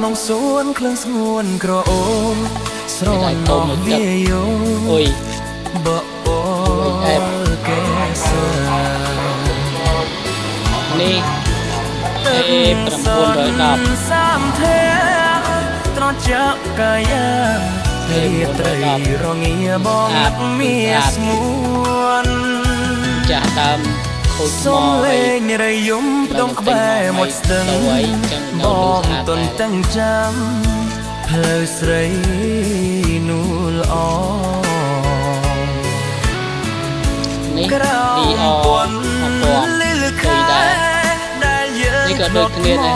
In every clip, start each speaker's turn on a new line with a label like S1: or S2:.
S1: ក្នុងសួនក្លឹងស្ងួនក្រអូមស្រនអស់វាយោបអូកេស
S2: នេះ910
S1: សាមធេត្រជាកាយារាត្រីរងាបងមានស្មួន
S2: ចាស់ដើមខូច
S1: សុំលេងរយំដងក្បែរមកស្ទឹងបងទុនទាំងចាំផ្លូវស្រីនួលអ
S2: នេះ
S1: ក្រៅពន់លឺខែដែលយើង
S2: នេះក៏ដូចគ្នាដែរ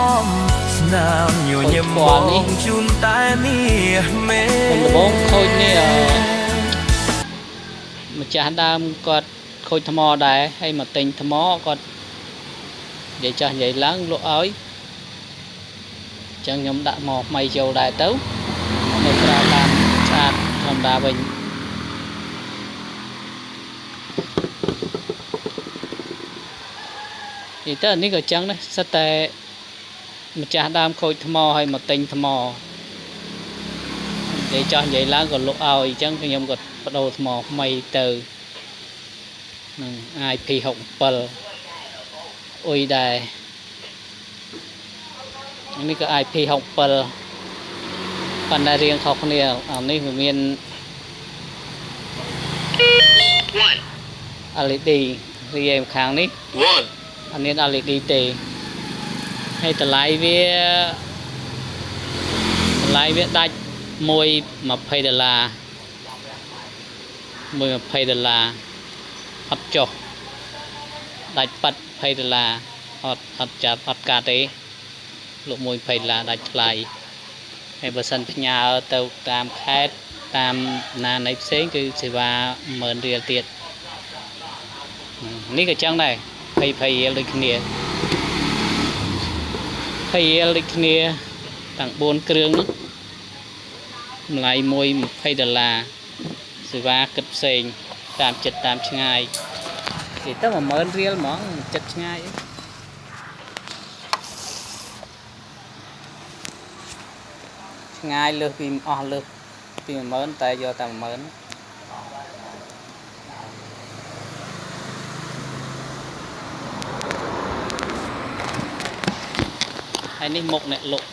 S1: ស្នាមញញឹមបងជូនតែនេះមេ
S2: ដំបងខូចនេះម្ចាស់ដើមគាត់ខូចថ្មដែរហើយមកទិញថ្មគាត់និយាយចាស់និយាយឡើងលក់ឲ្យអញ្ចឹងខ្ញុំដាក់មកថ្មីចូលដែរទៅនៅប្រើបានស្អាតធម្មតាវិញនេះទៅនេះក៏អញ្ចឹងដែរសិតតែម្ចាស់ដើមខូចថ្មហើយមកទិញថ្មនិយាយចាស់និយាយឡើងក៏លក់ឲ្យអញ្ចឹងខ្ញុំក៏បដូរថ្មថ្មីទៅនឹង IP67 អុយដែរនេះក៏ IP67 ប៉ុន្តែរៀងខុសគ្នាអានេះវាមាន LED រីឯខាងនេះអានេះ LED ទេហើយតម្លៃវាដាច់$1.20អត់ចុះដាច់ប៉ាត់$20អត់ចាប់អត់កាត់ទេលក់$1.20ដាច់ថ្លៃហើយបើសិនផ្ញើទៅតាមខេត្តតាមណានៃផ្សេងគឺសេវា10000រៀលទៀតនេះក៏ចឹងដែរ20រៀលដូចគ្នា20រៀលដូចគ្នាទាំង4គ្រឿងនោះតម្លៃ$1.20សេវាគិតផ្សេងតាមចិត្តតាមឆ្ងាយនិយាយទៅ10000រៀលហ្មងចិត្តឆ្ងាយឆ្ងាយលើសពីអស់លើសពី10000តែយកតែ10000ហើយនេះមុខអ្នកលក់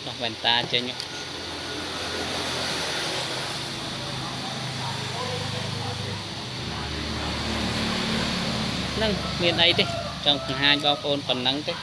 S2: ដោះវ៉ែនតាចេញហ្នឹងមានអីទេចង់បង្ហាញបងប្អូនប៉ុណ្ណឹងទេ